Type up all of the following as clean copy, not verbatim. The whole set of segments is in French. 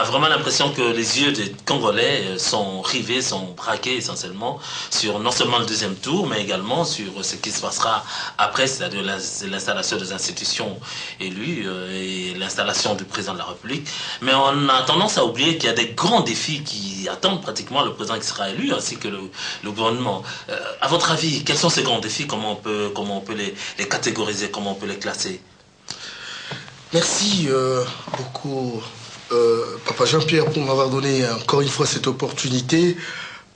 vraiment l'impression que les yeux des Congolais sont rivés, sont braqués essentiellement sur non seulement le deuxième tour, mais également sur ce qui se passera après, c'est-à-dire l'installation des institutions élues et l'installation du président de la République. Mais on a tendance à oublier qu'il y a des grands défis qui attendent pratiquement le président qui sera élu, ainsi que le gouvernement. À votre avis, quels sont ces grands défis? Comment on peut les catégoriser? Comment on peut les classer? Merci beaucoup, Papa Jean-Pierre, pour m'avoir donné encore une fois cette opportunité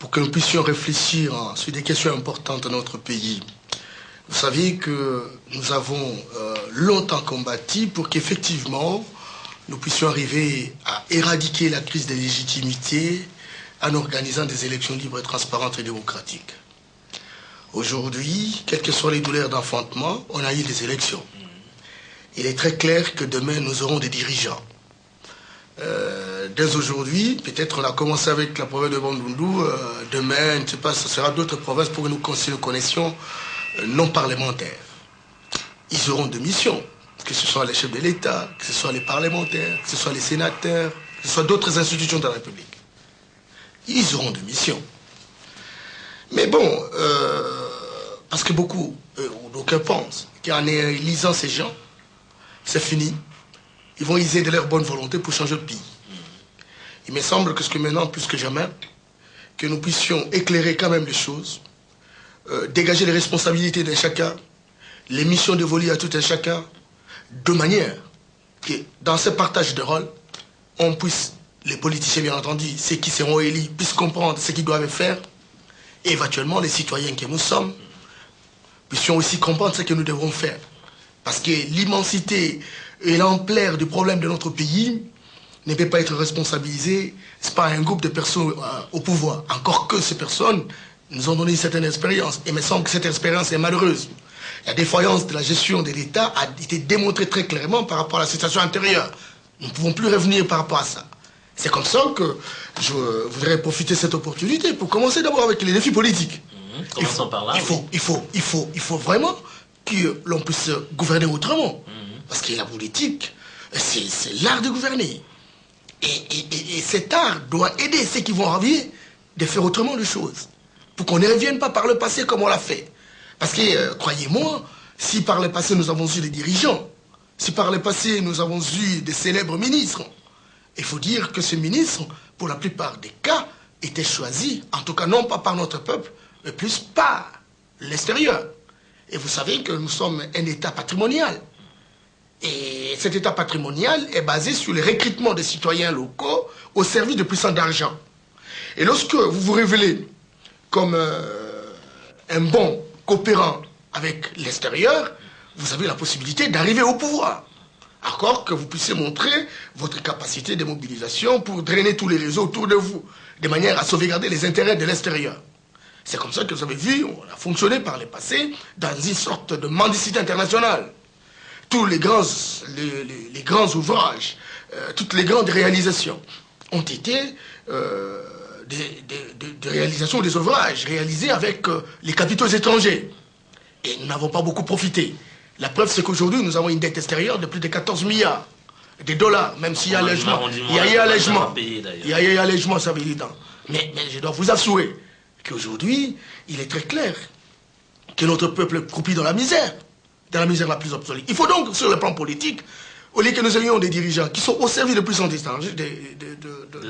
pour que nous puissions réfléchir sur des questions importantes dans notre pays. Vous savez que nous avons longtemps combattu pour qu'effectivement nous puissions arriver à éradiquer la crise de légitimité en organisant des élections libres, transparentes et démocratiques. Aujourd'hui, quelles que soient les douleurs d'enfantement, on a eu des élections. Il est très clair que demain, nous aurons des dirigeants. Dès aujourd'hui, peut-être on a commencé avec la province de Bandundu, demain, je ne sais pas, ce sera d'autres provinces pour que nous connaissions non parlementaires. Ils auront des missions, que ce soit les chefs de l'État, que ce soit les parlementaires, que ce soit les sénateurs, que ce soit d'autres institutions de la République. Ils auront des missions. Mais bon, parce que beaucoup, ou d'aucuns pensent qu'en élisant ces gens, c'est fini. Ils vont user de leur bonne volonté pour changer le pays. Il me semble que maintenant, plus que jamais, que nous puissions éclairer quand même les choses, dégager les responsabilités de chacun, les missions dévolues à tout un chacun, de manière que dans ce partage de rôles, on puisse, les politiciens bien entendu, ceux qui seront élus, puissent comprendre ce qu'ils doivent faire, et éventuellement les citoyens que nous sommes, puissions aussi comprendre ce que nous devons faire. Parce que l'immensité et l'ampleur du problème de notre pays ne peut pas être responsabilisée par un groupe de personnes au pouvoir. Encore que ces personnes nous ont donné une certaine expérience. Et il me semble que cette expérience est malheureuse. La défaillance de la gestion de l'État a été démontrée très clairement par rapport à la situation antérieure. Nous ne pouvons plus revenir par rapport à ça. C'est comme ça que je voudrais profiter de cette opportunité pour commencer d'abord avec les défis politiques. Commençons par là. Il faut vraiment que l'on puisse gouverner autrement. Parce que la politique, c'est l'art de gouverner. Et cet art doit aider ceux qui vont arriver de faire autrement les choses. Pour qu'on ne revienne pas par le passé comme on l'a fait. Parce que, croyez-moi, si par le passé nous avons eu des dirigeants, si par le passé nous avons eu des célèbres ministres, il faut dire que ces ministres, pour la plupart des cas, étaient choisis, en tout cas non pas par notre peuple, mais plus par l'extérieur. Et vous savez que nous sommes un État patrimonial. Et cet État patrimonial est basé sur le recrutement des citoyens locaux au service de puissants d'argent. Et lorsque vous vous révélez comme un bon coopérant avec l'extérieur, vous avez la possibilité d'arriver au pouvoir. Encore que vous puissiez montrer votre capacité de mobilisation pour drainer tous les réseaux autour de vous, de manière à sauvegarder les intérêts de l'extérieur. C'est comme ça que vous avez vu, on a fonctionné par le passé dans une sorte de mendicité internationale. Tous les grands ouvrages, toutes les grandes réalisations ont été des réalisations des ouvrages réalisés avec les capitaux étrangers. Et nous n'avons pas beaucoup profité. La preuve, c'est qu'aujourd'hui, nous avons une dette extérieure de plus de 14 milliards de dollars, même s'il y a allègement. Il y a eu allègement. Il y a eu allègement, ça veut dire. Mais je dois vous assurer qu'aujourd'hui, il est très clair que notre peuple croupit dans la misère la plus absolue. Il faut donc, sur le plan politique, au lieu que nous ayons des dirigeants qui sont au service de puissants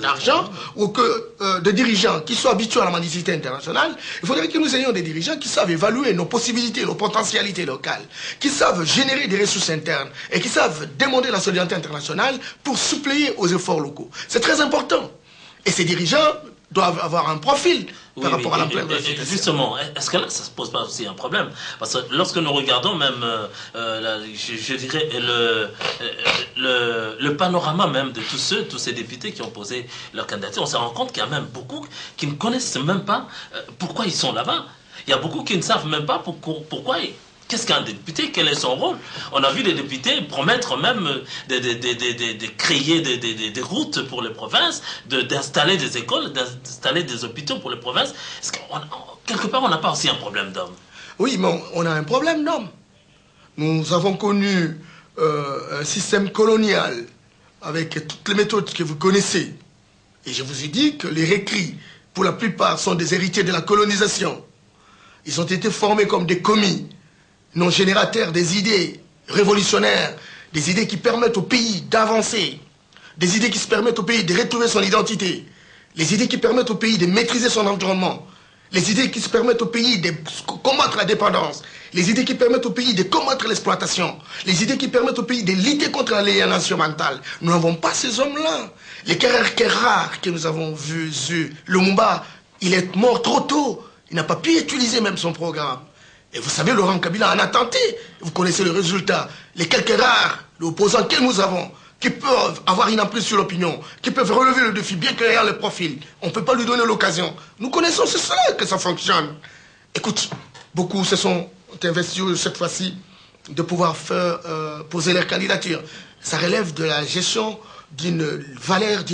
d'argent, ou que des dirigeants qui sont habitués à la mendicité internationale, il faudrait que nous ayons des dirigeants qui savent évaluer nos possibilités, nos potentialités locales, qui savent générer des ressources internes et qui savent demander la solidarité internationale pour suppléer aux efforts locaux. C'est très important. Et ces dirigeants doivent avoir un profil par rapport à l'ampleur de la situation. Justement, est-ce que là, ça ne se pose pas aussi un problème? Parce que lorsque nous regardons même, je dirais, le panorama même de tous ces députés qui ont posé leur candidature, on se rend compte qu'il y a même beaucoup qui ne connaissent même pas pourquoi ils sont là-bas. Il y a beaucoup qui ne savent même pas pourquoi qu'est-ce qu'un député, quel est son rôle. On a vu des députés promettre même de créer des routes pour les provinces, d'installer des écoles, d'installer des hôpitaux pour les provinces. Est-ce quelque part, on n'a pas aussi un problème d'hommes? Oui, mais on a un problème d'hommes. Nous avons connu un système colonial avec toutes les méthodes que vous connaissez. Et je vous ai dit que les récrits, pour la plupart, sont des héritiers de la colonisation. Ils ont été formés comme des commis, non générateurs des idées révolutionnaires, des idées qui permettent au pays d'avancer, des idées qui se permettent au pays de retrouver son identité, les idées qui permettent au pays de maîtriser son environnement, les idées qui se permettent au pays de combattre la dépendance, les idées qui permettent au pays de combattre l'exploitation, les idées qui permettent au pays de lutter contre l'aliénation mentale. Nous n'avons pas ces hommes-là. Les caractères rares que nous avons vus, Lumumba, il est mort trop tôt. Il n'a pas pu utiliser même son programme. Et vous savez, Laurent Kabila en a tenté. Vous connaissez le résultat. Les quelques rares, les opposants que nous avons, qui peuvent avoir une emprise sur l'opinion, qui peuvent relever le défi, bien qu'ayant le profil, on ne peut pas lui donner l'occasion. Nous connaissons, c'est ça que ça fonctionne. Écoute, beaucoup se sont investis cette fois-ci de pouvoir faire poser leur candidature. Ça relève de la gestion d'une valeur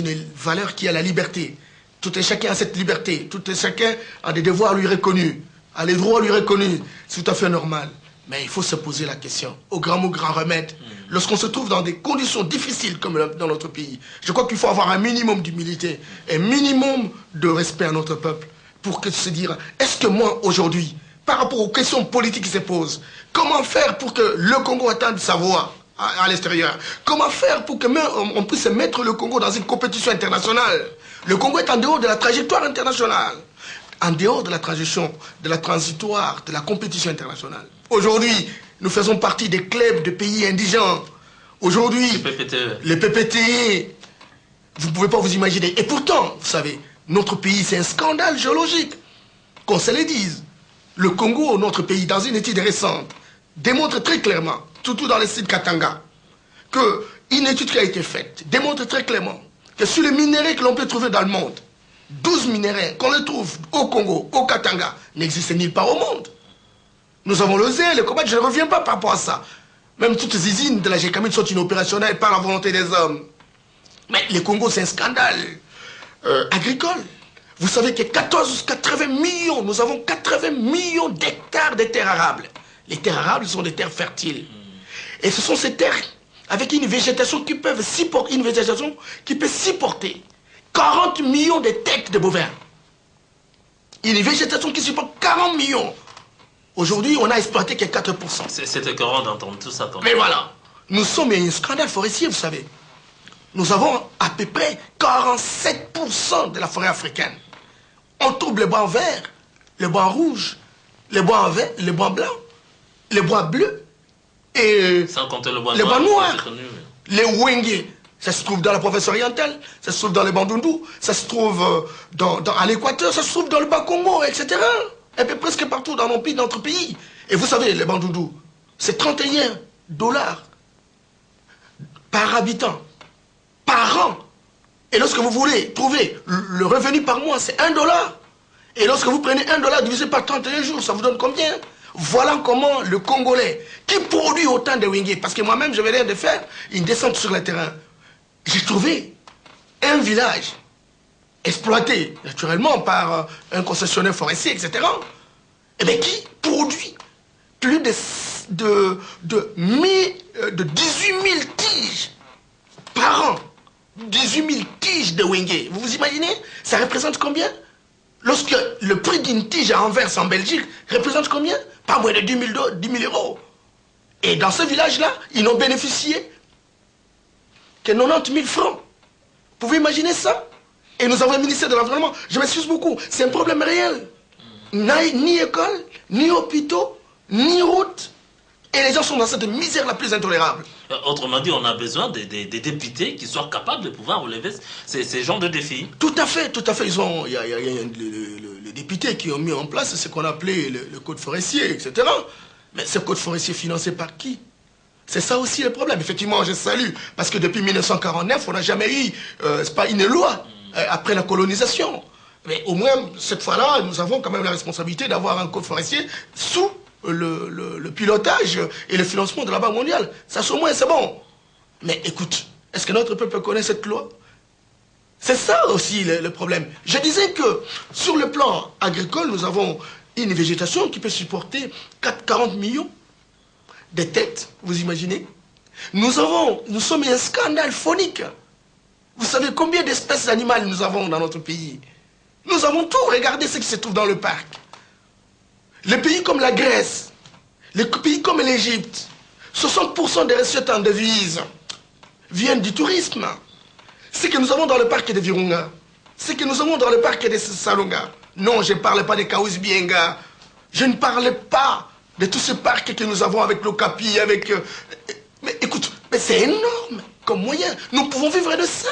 qui est la liberté. Tout et chacun a cette liberté. Tout et chacun a des devoirs lui reconnus, a les droits lui reconnus. C'est tout à fait normal. Mais il faut se poser la question, au grand mot, grand remède. Lorsqu'on se trouve dans des conditions difficiles comme dans notre pays, je crois qu'il faut avoir un minimum d'humilité, un minimum de respect à notre peuple pour se dire, est-ce que moi, aujourd'hui, par rapport aux questions politiques qui se posent, comment faire pour que le Congo atteigne sa voix à l'extérieur? Comment faire pour que on puisse mettre le Congo dans une compétition internationale? Le Congo est en dehors de la trajectoire internationale, en dehors de la transition, de la transitoire, de la compétition internationale. Aujourd'hui, nous faisons partie des clubs de pays indigents. Aujourd'hui, les PPTE, vous ne pouvez pas vous imaginer. Et pourtant, vous savez, notre pays, c'est un scandale géologique. Qu'on se le dise. Le Congo, notre pays, dans une étude récente, démontre très clairement, surtout dans le site Katanga, qu'une étude qui a été faite démontre très clairement que sur les minéraux que l'on peut trouver dans le monde, 12 minéraux qu'on les trouve au Congo, au Katanga, n'existent nulle part au monde. Nous avons le zèle, le combat, je ne reviens pas par rapport à ça. Même toutes les usines de la GECAMIN sont inopérationnelles par la volonté des hommes. Mais le Congo, c'est un scandale agricole. Vous savez que 80 millions, nous avons 80 millions d'hectares de terres arables. Les terres arables sont des terres fertiles. Et ce sont ces terres avec une végétation qui peut supporter 40 millions de têtes de bovins. Une végétation qui supporte 40 millions. Aujourd'hui, on a exploité que 4%. C'est écœurant d'entendre tout ça. Mais voilà, nous sommes un scandale forestier, vous savez. Nous avons à peu près 47% de la forêt africaine. On trouve les bois verts, les bois rouges, les bois verts, les bois blancs, les bois bleus et sans compter le bois les noir, bois noirs. Les wenge, ça se trouve dans la province orientale, ça se trouve dans les Bandundu, ça se trouve à l'Équateur, ça se trouve dans le Bas-Congo, etc. Et puis presque partout dans notre pays. Et vous savez, les Bandundu, c'est 31 $ par habitant, par an. Et lorsque vous voulez trouver le revenu par mois, c'est 1 $. Et lorsque vous prenez 1 $ divisé par 31 jours, ça vous donne combien? Voilà comment le Congolais, qui produit autant de wenge, parce que moi-même, je venais de faire une descente sur le terrain. J'ai trouvé un village exploité, naturellement, par un concessionnaire forestier, etc. Et bien, qui produit plus de 18 000 tiges par an. 18 000 tiges de wenge. Vous vous imaginez? Ça représente combien? Lorsque le prix d'une tige à Anvers en Belgique représente combien? Pas moins de 10 000 €. Et dans ce village-là, ils n'ont bénéficié que 90 000 francs. Vous pouvez imaginer ça? Et nous avons un ministère de l'Environnement. Je m'excuse beaucoup. C'est un problème réel. Ni école, ni hôpitaux, ni route. Et les gens sont dans cette misère la plus intolérable. Autrement dit, on a besoin des députés qui soient capables de pouvoir relever ces genres de défis. Tout à fait, tout à fait. Il y a les députés qui ont mis en place ce qu'on appelait le code forestier, etc. Mais ce code forestier financé par qui? C'est ça aussi le problème. Effectivement, je salue, parce que depuis 1949, on n'a jamais eu, c'est pas une loi, après la colonisation. Mais au moins, cette fois-là, nous avons quand même la responsabilité d'avoir un code forestier sous le pilotage et le financement de la Banque mondiale. Ça, au moins, c'est bon. Mais écoute, est-ce que notre peuple connaît cette loi? C'est ça aussi le problème. Je disais que sur le plan agricole, nous avons une végétation qui peut supporter 40 millions de têtes, vous imaginez? Nous sommes un scandale phonique. Vous savez combien d'espèces animales nous avons dans notre pays? Nous avons tout. Regardez ce qui se trouve dans le parc. Les pays comme la Grèce, les pays comme l'Égypte, 60% des recettes en devises viennent du tourisme. Ce que nous avons dans le parc de Virunga, ce que nous avons dans le parc de Salonga. Non, je ne parle pas de Kaouzi Bienga. Je ne parle pas de tous ces parcs que nous avons avec l'Okapi, avec... Mais écoute, mais c'est énorme comme moyen. Nous pouvons vivre de ça.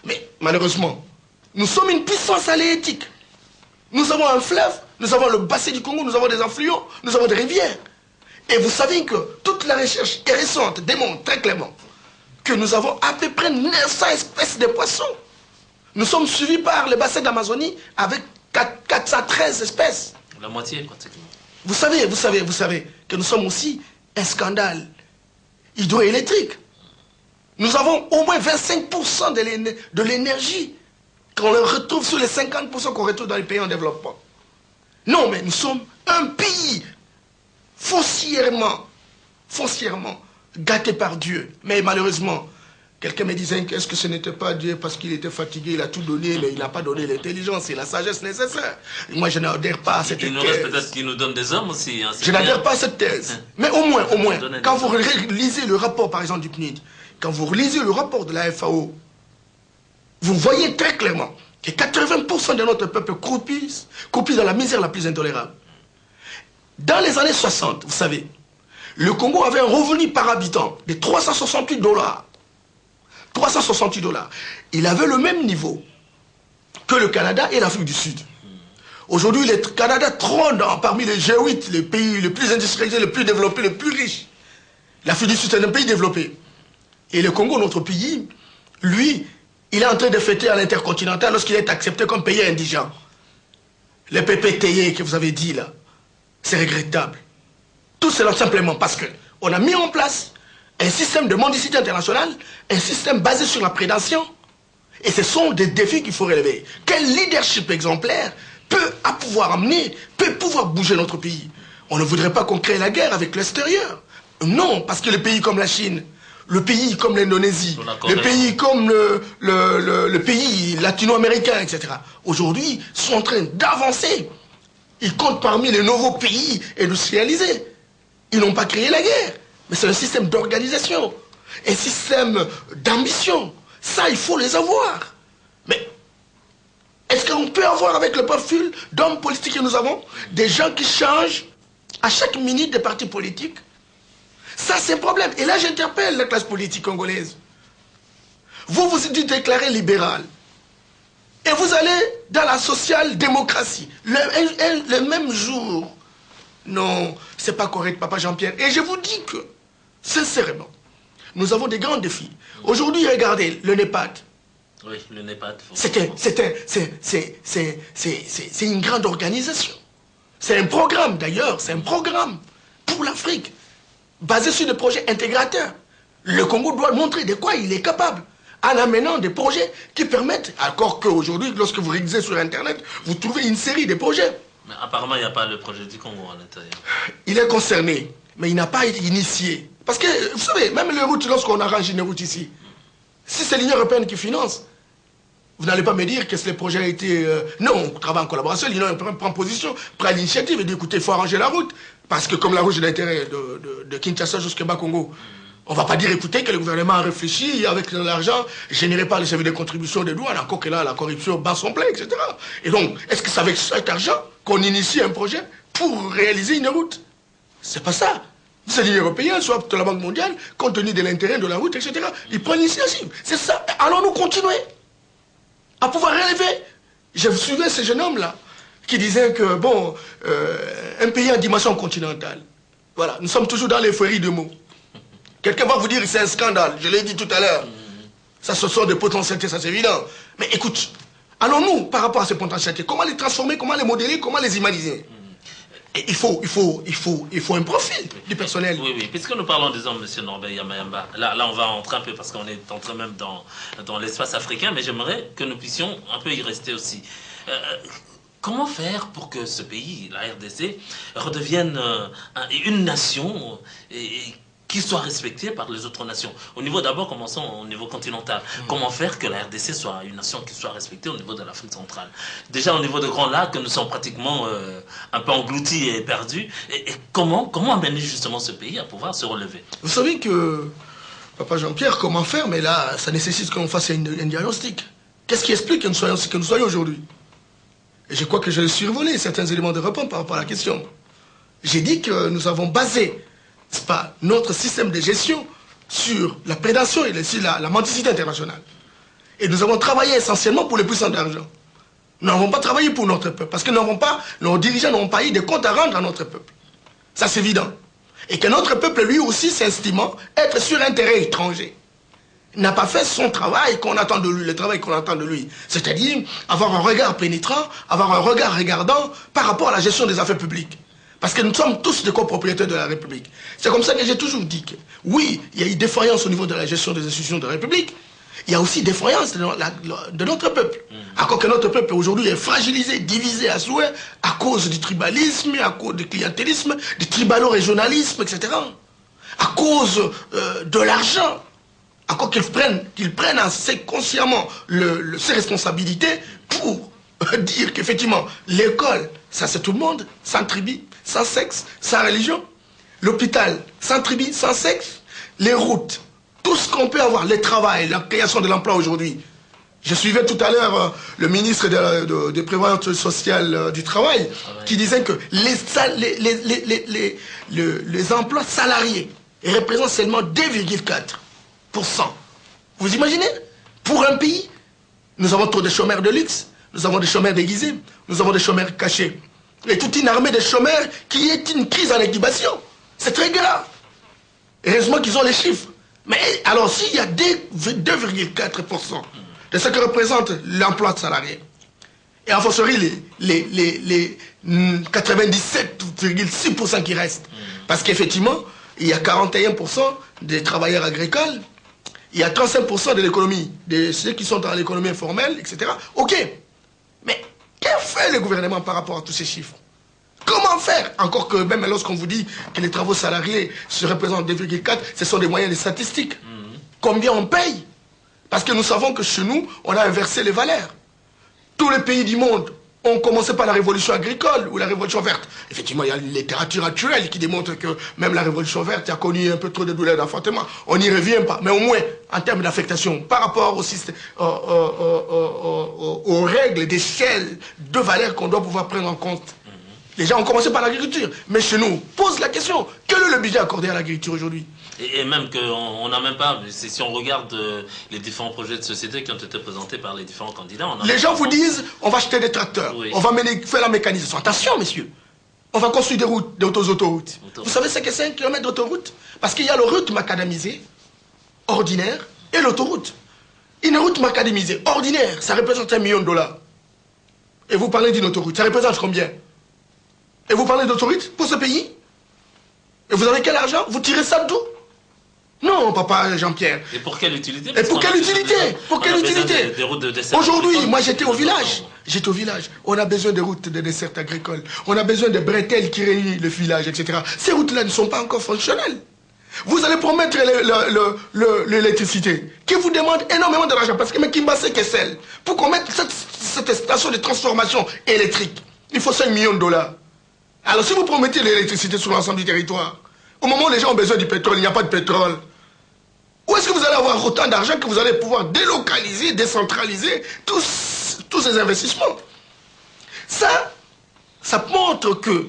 Mais malheureusement, nous sommes une puissance halieutique. Nous avons un fleuve, nous avons le bassin du Congo, nous avons des affluents, nous avons des rivières. Et vous savez que toute la recherche récente démontre très clairement que nous avons à peu près 900 espèces de poissons. Nous sommes suivis par le bassin d'Amazonie avec 413 espèces. La moitié, pratiquement. Vous savez que nous sommes aussi un scandale hydroélectrique. Nous avons au moins 25% de l'énergie qu'on retrouve sur les 50% qu'on retrouve dans les pays en développement. Non, mais nous sommes un pays foncièrement gâté par Dieu. Mais malheureusement, quelqu'un me disait que est-ce que ce n'était pas Dieu parce qu'il était fatigué, il a tout donné, mais il n'a pas donné l'intelligence et la sagesse nécessaire. Moi, je n'adhère pas à cette thèse. Il nous reste peut-être qu'il nous donne des hommes aussi. Hein, je n'adhère pas à cette thèse. Mais au moins, quand vous lisez le rapport, par exemple, du PNUD, quand vous lisez le rapport de la FAO, vous voyez très clairement que 80% de notre peuple croupit dans la misère la plus intolérable. Dans les années 60, vous savez, le Congo avait un revenu par habitant de 368 dollars. 368 dollars. Il avait le même niveau que le Canada et l'Afrique du Sud. Aujourd'hui, le Canada trône parmi les G8, les pays les plus industrialisés, les plus développés, les plus riches. L'Afrique du Sud est un pays développé. Et le Congo, notre pays, lui, il est en train de fêter à l'intercontinental lorsqu'il est accepté comme pays indigent. Les PPTE que vous avez dit là, c'est regrettable. Tout cela simplement parce qu'on a mis en place un système de mendicité internationale, un système basé sur la prédation. Et ce sont des défis qu'il faut relever. Quel leadership exemplaire peut pouvoir amener, peut pouvoir bouger notre pays? On ne voudrait pas qu'on crée la guerre avec l'extérieur. Non, parce que les pays comme la Chine, le pays comme l'Indonésie, le pays comme le pays latino-américain, etc., aujourd'hui, sont en train d'avancer. Ils comptent parmi les nouveaux pays industrialisés. Ils n'ont pas créé la guerre, mais c'est un système d'organisation, un système d'ambition. Ça, il faut les avoir. Mais est-ce qu'on peut avoir avec le profil d'hommes politiques que nous avons des gens qui changent à chaque minute des partis politiques? Ça, c'est un problème. Et là, j'interpelle la classe politique congolaise. Vous vous êtes déclaré libéral. Et vous allez dans la social-démocratie. Le même jour. Non, c'est pas correct, Papa Jean-Pierre. Et je vous dis que, sincèrement, nous avons des grands défis. Aujourd'hui, regardez, le NEPAD. Oui, le NEPAD. C'est une grande organisation. C'est un programme, d'ailleurs, c'est un programme pour l'Afrique, basé sur des projets intégrateurs. Le Congo doit montrer de quoi il est capable, en amenant des projets qui permettent, encore qu'aujourd'hui, lorsque vous réalisez sur Internet, vous trouvez une série de projets. Mais apparemment, il n'y a pas le projet du Congo à l'intérieur. Il est concerné, mais il n'a pas été initié. Parce que, vous savez, même les routes, lorsqu'on arrange une route ici, si c'est l'Union européenne qui finance, vous n'allez pas me dire que ce projet a été... Non, on travaille en collaboration, l'Union européenne prend position, prend l'initiative et dit, écoutez, il faut arranger la route. Parce que comme la route est d'intérêt de Kinshasa jusqu'à Bas-Congo, on ne va pas dire, écoutez, que le gouvernement a réfléchi avec l'argent généré par les services de contribution des douanes, encore que là, la corruption bat son plein, etc. Et donc, est-ce que c'est avec cet argent qu'on initie un projet pour réaliser une route? C'est pas ça. C'est l'Union européenne, soit la Banque mondiale, compte tenu de l'intérêt de la route, etc. Ils prennent l'initiative. C'est ça. Allons-nous continuer à pouvoir relever? Je suivais ce jeune homme-là, qui disait que, bon, un pays en dimension continentale, voilà, nous sommes toujours dans les feuilleries de mots. Quelqu'un va vous dire que c'est un scandale, je l'ai dit tout à l'heure. Ça, ce sont des potentialités, ça c'est évident. Mais écoute, allons-nous, par rapport à ces potentialités, comment les transformer, comment les modéliser, comment les humaniser? Et il faut un profil du personnel. Oui, oui. Puisque nous parlons des hommes, M. Norbert Yamayamba, là on va entrer un peu parce qu'on est entré même dans l'espace africain, mais j'aimerais que nous puissions un peu y rester aussi. Comment faire pour que ce pays, la RDC, redevienne une nation et qui soit respecté par les autres nations. Au niveau d'abord, commençons au niveau continental. Comment faire que la RDC soit une nation qui soit respectée au niveau de l'Afrique centrale? Déjà au niveau de Grands Lacs, nous sommes pratiquement un peu engloutis et perdus. Et comment amener justement ce pays à pouvoir se relever? Vous savez que, Papa Jean-Pierre, comment faire? Mais là, ça nécessite qu'on fasse un diagnostic. Qu'est-ce qui explique que nous soyons ce que nous soyons aujourd'hui? Et je crois que je vais survoler certains éléments de réponse par rapport à la question. J'ai dit que nous avons basé, n'est-ce pas, notre système de gestion sur la prédation et la mendicité internationale. Et nous avons travaillé essentiellement pour les puissants d'argent. Nous n'avons pas travaillé pour notre peuple, parce que nos dirigeants n'ont pas eu de comptes à rendre à notre peuple. Ça, c'est évident. Et que notre peuple, lui aussi, s'estimant être sur intérêt étranger, n'a pas fait son travail qu'on attend de lui, le travail qu'on attend de lui. C'est-à-dire avoir un regard pénétrant, avoir un regard regardant par rapport à la gestion des affaires publiques. Parce que nous sommes tous des copropriétaires de la République. C'est comme ça que j'ai toujours dit que, oui, il y a eu défaillance au niveau de la gestion des institutions de la République. Il y a aussi défaillance de notre peuple. Encore que notre peuple aujourd'hui est fragilisé, divisé à souhait, à cause du tribalisme, à cause du clientélisme, du tribalo-régionalisme, etc. À cause de l'argent. Encore qu'ils prennent assez consciemment ses responsabilités pour dire qu'effectivement, l'école, ça c'est tout le monde, sans tribu, sans sexe, sans religion. L'hôpital, sans tribu, sans sexe. Les routes, tout ce qu'on peut avoir, le travail, la création de l'emploi aujourd'hui. Je suivais tout à l'heure le ministre de Prévoyance sociale du Travail qui disait que les emplois salariés représentent seulement 2,4%. Vous imaginez? Pour un pays, nous avons trop de chômeurs de luxe, nous avons des chômeurs déguisés, nous avons des chômeurs cachés. Et toute une armée de chômeurs qui est une crise en incubation. C'est très grave. Heureusement qu'ils ont les chiffres. Mais alors, s'il y a 2,4% de ce que représente l'emploi salarié, et en forcerie les 97,6% qui restent, parce qu'effectivement, il y a 41% des travailleurs agricoles, il y a 35% de l'économie, de ceux qui sont dans l'économie informelle, etc. Ok. Mais que fait le gouvernement par rapport à tous ces chiffres? Comment faire? Encore que même lorsqu'on vous dit que les travaux salariés se représentent 2,4, ce sont des moyens de statistiques. Combien on paye? Parce que nous savons que chez nous, on a inversé les valeurs. Tous les pays du monde ont commencé par la révolution agricole ou la révolution verte. Effectivement, il y a une littérature actuelle qui démontre que même la révolution verte a connu un peu trop de douleurs d'enfantement. On n'y revient pas. Mais au moins, en termes d'affectation, par rapport au système, aux règles d'échelle de valeurs qu'on doit pouvoir prendre en compte. Les gens ont commencé par l'agriculture. Mais chez nous, pose la question, quel est le budget accordé à l'agriculture aujourd'hui? Et même qu'on n'a même pas, si on regarde les différents projets de société qui ont été présentés par les différents candidats... Les gens vous disent, on va acheter des tracteurs, oui. On va faire la mécanisation. Attention, messieurs, on va construire des routes, des autoroutes. Vous savez ce que c'est 1 km d'autoroute? Parce qu'il y a le route macadamisée, ordinaire, et l'autoroute. Une route macadamisée, ordinaire, ça représente $1 million. Et vous parlez d'une autoroute, ça représente combien? Et vous parlez d'autoroute pour ce pays? Et vous avez quel argent? Vous tirez ça d'où? Non, papa Jean-Pierre. Et pour quelle utilité? Et pour quelle utilité? Pour quelle utilité? Aujourd'hui, moi j'étais au village. J'étais au village. On a besoin de routes de dessert agricole. On a besoin de bretelles qui réunissent le village, etc. Ces routes-là ne sont pas encore fonctionnelles. Vous allez promettre l'électricité, qui vous demande énormément d'argent. Parce que Kimbassé Kessel, pour qu'on mette cette station de transformation électrique, il faut $5 millions. Alors si vous promettez l'électricité sur l'ensemble du territoire, au moment où les gens ont besoin du pétrole, il n'y a pas de pétrole. Où est-ce que vous allez avoir autant d'argent que vous allez pouvoir délocaliser, décentraliser tous ces investissements? Ça montre que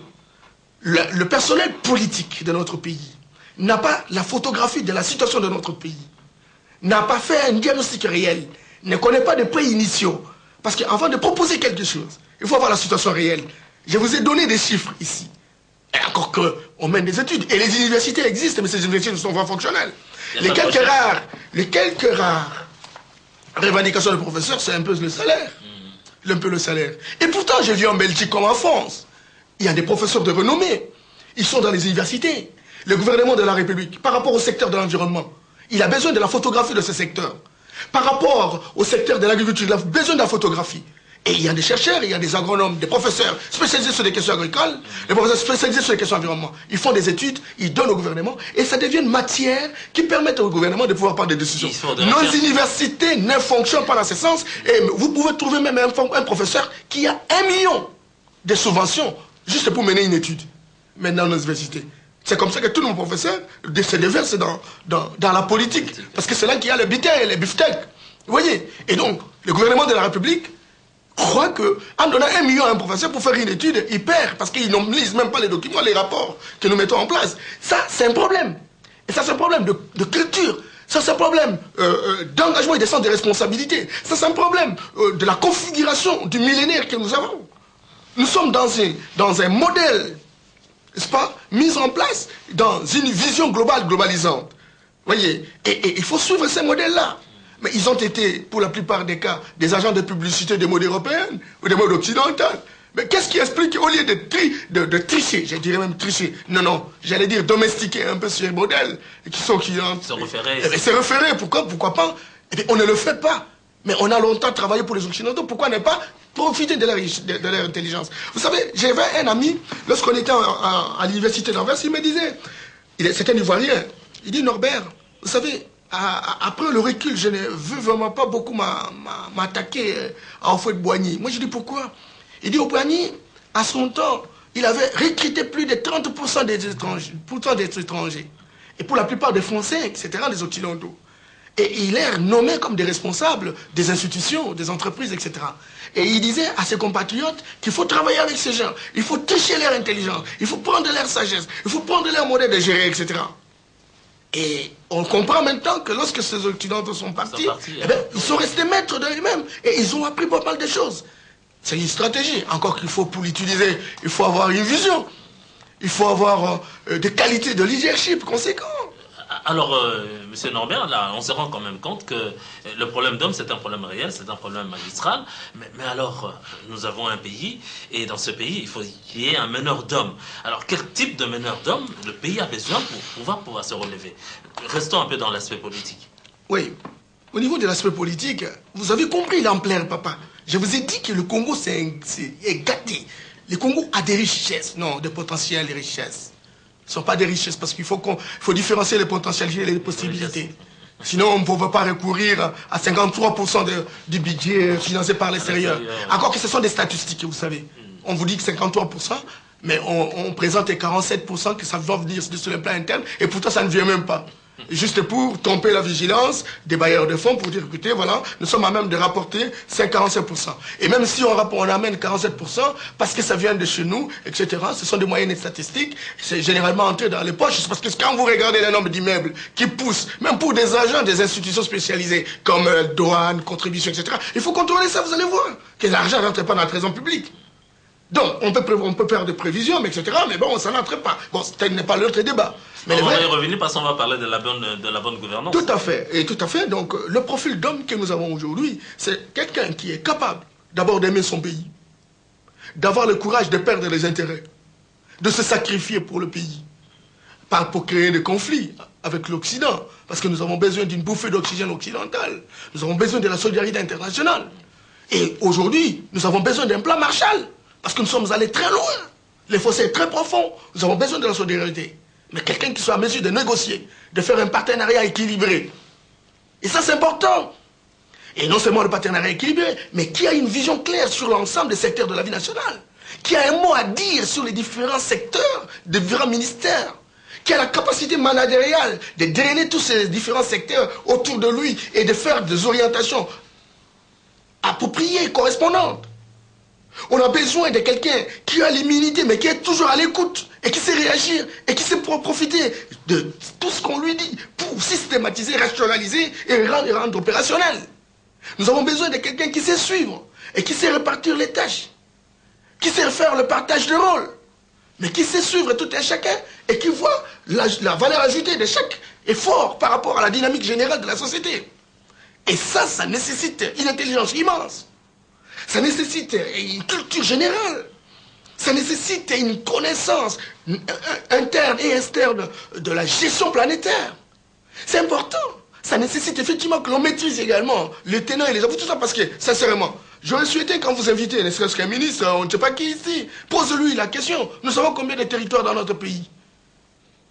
le personnel politique de notre pays n'a pas la photographie de la situation de notre pays, n'a pas fait un diagnostic réel, ne connaît pas de pré-initiaux. Parce qu'avant de proposer quelque chose, il faut avoir la situation réelle. Je vous ai donné des chiffres ici. Et encore qu'on mène des études. Et les universités existent, mais ces universités ne sont pas fonctionnelles. Les quelques rares revendications de professeurs, c'est un peu le salaire. Un peu le salaire. Et pourtant, je vis en Belgique comme en France. Il y a des professeurs de renommée. Ils sont dans les universités. Le gouvernement de la République, par rapport au secteur de l'environnement, il a besoin de la photographie de ce secteur. Par rapport au secteur de l'agriculture, il a besoin de la photographie. Et il y a des chercheurs, il y a des agronomes, des professeurs spécialisés sur les questions agricoles, des professeurs spécialisés sur les questions environnement. Ils font des études, ils donnent au gouvernement, et ça devient une matière qui permet au gouvernement de pouvoir prendre des décisions. Nos universités ne fonctionnent pas dans ce sens, et vous pouvez trouver même un professeur qui a 1 million de subventions juste pour mener une étude, maintenant dans nos universités. C'est comme ça que tous nos professeurs se déversent dans la politique, parce que c'est là qu'il y a le bitin et les beefsteaks. Vous voyez? Et donc, le gouvernement de la République croit qu'en donnant 1 million à un professeur pour faire une étude, il perd, parce qu'ils ne lisent même pas les documents, les rapports que nous mettons en place. Ça, c'est un problème. Et ça, c'est un problème de culture. Ça, c'est un problème d'engagement et de sens de responsabilité. Ça, c'est un problème de la configuration du millénaire que nous avons. Nous sommes dans un modèle, n'est-ce pas, mis en place dans une vision globale, globalisante. Vous voyez? Et il faut suivre ces modèles-là. Mais ils ont été, pour la plupart des cas, des agents de publicité des modes européennes ou des modes occidentales. Mais qu'est-ce qui explique qu'au lieu de tricher, je dirais même tricher, non, j'allais dire domestiquer un peu ces modèles, se référer, pourquoi pas? Eh bien, on ne le fait pas. Mais on a longtemps travaillé pour les Occidentaux, pourquoi ne pas profiter de leur intelligence? Vous savez, j'avais un ami, lorsqu'on était à l'université d'Anvers, il me disait, c'était un Ivoirien, il dit, Norbert, vous savez, après le recul, je ne veux vraiment pas beaucoup m'attaquer à Houphouët-Boigny. Moi, je dis pourquoi? Il dit, Boigny, à son temps, il avait recruté plus de 30% des étrangers. Et pour la plupart des Français, etc., des Occidentaux. Et il est nommé comme des responsables des institutions, des entreprises, etc. Et il disait à ses compatriotes qu'il faut travailler avec ces gens, il faut toucher leur intelligence, il faut prendre leur sagesse, il faut prendre leur modèle de gérer, etc. Et on comprend maintenant que lorsque ces Occidentaux sont partis, ils sont restés maîtres d'eux-mêmes. Et ils ont appris pas mal de choses. C'est une stratégie. Encore qu'il faut, pour l'utiliser, il faut avoir une vision. Il faut avoir des qualités de leadership conséquentes. Alors, M. Norbert, là, on se rend quand même compte que le problème d'homme, c'est un problème réel, c'est un problème magistral. Mais alors, nous avons un pays, et dans ce pays, il faut qu'il y ait un meneur d'hommes. Alors, quel type de meneur d'hommes le pays a besoin pour pouvoir se relever? Restons un peu dans l'aspect politique. Oui. Au niveau de l'aspect politique, vous avez compris l'ampleur, papa. Je vous ai dit que le Congo, est gâté. Le Congo a des richesses, non, des potentiels et richesses. Ce ne sont pas des richesses, parce qu'il faut différencier les potentialités et les possibilités. Sinon, on ne peut pas recourir à 53% du budget financé par l'extérieur. Encore que ce sont des statistiques, vous savez. On vous dit que 53%, mais on présente les 47% que ça va venir sur le plan interne, et pourtant ça ne vient même pas. Juste pour tromper la vigilance des bailleurs de fonds, pour dire, écoutez, voilà, nous sommes à même de rapporter 47%. Et même si on amène 47%, parce que ça vient de chez nous, etc., ce sont des moyennes statistiques, c'est généralement entré dans les poches, parce que quand vous regardez le nombre d'immeubles qui poussent, même pour des agents des institutions spécialisées, comme douane, contribution, etc., il faut contrôler ça, vous allez voir, que l'argent ne rentre pas dans le trésor public. Donc, on peut faire des prévisions, mais etc., mais bon, ça n'entre pas. Bon, ce n'est pas l'autre débat. Mais on va y revenir parce qu'on va parler de la bonne gouvernance. Tout à fait, et tout à fait. Donc, le profil d'homme que nous avons aujourd'hui, c'est quelqu'un qui est capable d'abord d'aimer son pays, d'avoir le courage de perdre les intérêts, de se sacrifier pour le pays, pas pour créer des conflits avec l'Occident, parce que nous avons besoin d'une bouffée d'oxygène occidental, nous avons besoin de la solidarité internationale. Et aujourd'hui, nous avons besoin d'un plan Marshall, parce que nous sommes allés très loin. Les fossés sont très profonds. Nous avons besoin de la solidarité. Mais quelqu'un qui soit en mesure de négocier, de faire un partenariat équilibré. Et ça, c'est important. Et non seulement le partenariat équilibré, mais qui a une vision claire sur l'ensemble des secteurs de la vie nationale. Qui a un mot à dire sur les différents secteurs, des différents ministères. Qui a la capacité managériale de drainer tous ces différents secteurs autour de lui et de faire des orientations appropriées, correspondantes. On a besoin de quelqu'un qui a l'immunité, mais qui est toujours à l'écoute, et qui sait réagir, et qui sait profiter de tout ce qu'on lui dit, pour systématiser, rationaliser, et rendre opérationnel. Nous avons besoin de quelqu'un qui sait suivre, et qui sait répartir les tâches, qui sait faire le partage de rôle, mais qui sait suivre tout un chacun, et qui voit la valeur ajoutée de chaque effort par rapport à la dynamique générale de la société. Et ça nécessite une intelligence immense. Ça nécessite une culture générale. Ça nécessite une connaissance interne et externe de la gestion planétaire. C'est important. Ça nécessite effectivement que l'on maîtrise également les tenants et les aboutissants, parce que, sincèrement, J'aurais souhaité, quand vous invitez, ne serait-ce qu'un ministre, on ne sait pas qui ici, pose-lui la question. Nous savons combien de territoires dans notre pays.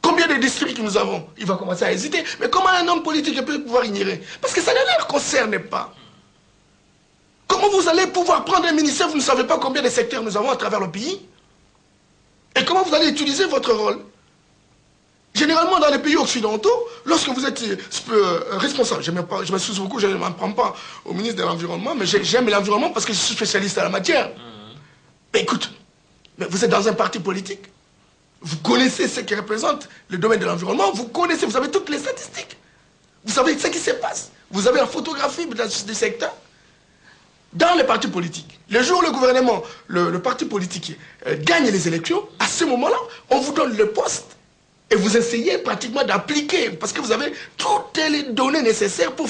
Combien de districts nous avons? Il va commencer à hésiter. Mais comment un homme politique peut pouvoir ignorer? Parce que ça ne leur concerne pas. Comment vous allez pouvoir prendre un ministère, vous ne savez pas combien de secteurs nous avons à travers le pays? Et comment vous allez utiliser votre rôle? Généralement, dans les pays occidentaux, lorsque vous êtes responsable, je m'excuse beaucoup, je ne m'en prends pas au ministre de l'Environnement, mais j'aime l'environnement parce que je suis spécialiste en la matière. Mais écoute, mais vous êtes dans un parti politique, vous connaissez ce qui représente le domaine de l'environnement, vous connaissez, vous avez toutes les statistiques, vous savez ce qui se passe, vous avez la photographie du secteur. Dans les partis politiques, le jour où le gouvernement, le parti politique gagne les élections, à ce moment-là, on vous donne le poste. Et vous essayez pratiquement d'appliquer, parce que vous avez toutes les données nécessaires pour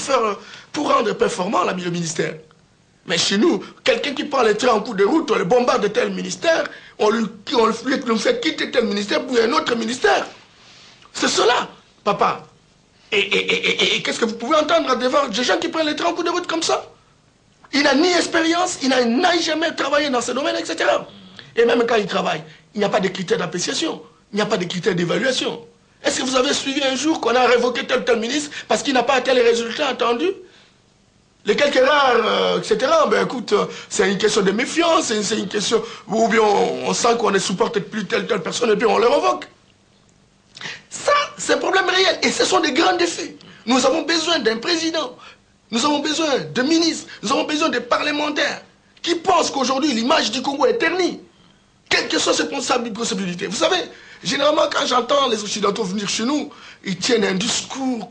rendre performant le ministère. Mais chez nous, quelqu'un qui prend le train en cours de route, on le bombarde de tel ministère, on lui fait quitter tel ministère pour un autre ministère. C'est cela, papa. Et qu'est-ce que vous pouvez entendre devant des gens qui prennent le train en cours de route comme ça? Il n'a ni expérience, il n'a jamais travaillé dans ce domaine, etc. Et même quand il travaille, il n'y a pas de critères d'appréciation. Il n'y a pas de critères d'évaluation. Est-ce que vous avez suivi un jour qu'on a révoqué tel ministre parce qu'il n'a pas atteint les résultats attendus? Les quelques rares, etc., ben écoute, c'est une question de méfiance, c'est une question où bien on sent qu'on ne supporte plus telle personne et puis on le révoque. Ça, c'est un problème réel et ce sont des grands défis. Nous avons besoin d'un président, nous avons besoin de ministres, nous avons besoin de parlementaires qui pensent qu'aujourd'hui l'image du Congo est ternie. Quelles que soient ces possibilités. Vous savez, généralement, quand j'entends les Occidentaux venir chez nous, ils tiennent un discours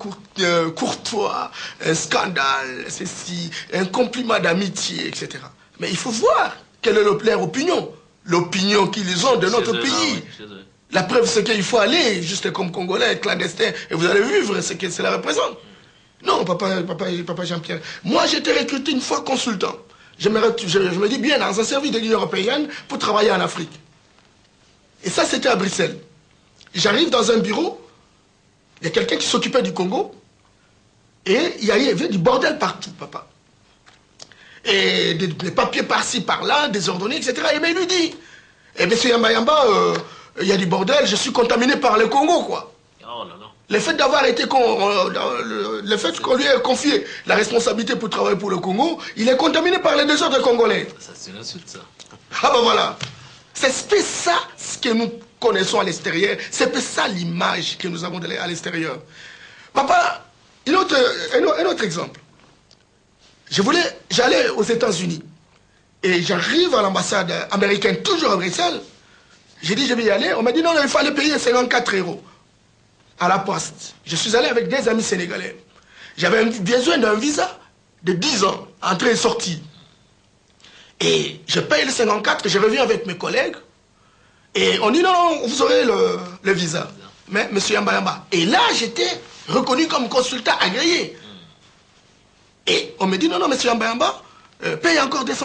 courtois, un scandale, ceci, un compliment d'amitié, etc. Mais il faut voir quelle est leur opinion. L'opinion qu'ils ont de notre pays. La preuve, c'est qu'il faut aller, juste comme Congolais, clandestin, et vous allez vivre ce que cela représente. Non, papa Jean-Pierre. Moi, j'ai été recruté une fois consultant. Je me dis bien dans un service de l'Union européenne pour travailler en Afrique. Et ça, c'était à Bruxelles. J'arrive dans un bureau, il y a quelqu'un qui s'occupait du Congo, et il y avait du bordel partout, papa. Et des papiers par-ci, par-là, désordonnés, etc. Et il lui dit, eh bien, monsieur Yamba, il y a du bordel, je suis contaminé par le Congo, quoi. Oh là là. Le fait d'avoir été le fait qu'on lui ait confié la responsabilité pour travailler pour le Congo, il est contaminé par les désordres congolais. Ça, c'est une insulte, ça. Ah ben voilà. C'est ça ce que nous connaissons à l'extérieur. C'est ça l'image que nous avons à l'extérieur. Papa, un autre exemple. J'allais aux États-Unis. Et j'arrive à l'ambassade américaine, toujours à Bruxelles. J'ai dit, je vais y aller. On m'a dit, non, il fallait payer 54 € à la poste. Je suis allé avec des amis sénégalais. J'avais besoin d'un visa de 10 ans, entrée et sortie. Et je paye le 54, je reviens avec mes collègues. Et on dit, non, vous aurez le visa. Mais, monsieur Yamba. Et là, j'étais reconnu comme consultant agréé. Et on me dit, non, monsieur Yamba, paye encore 200.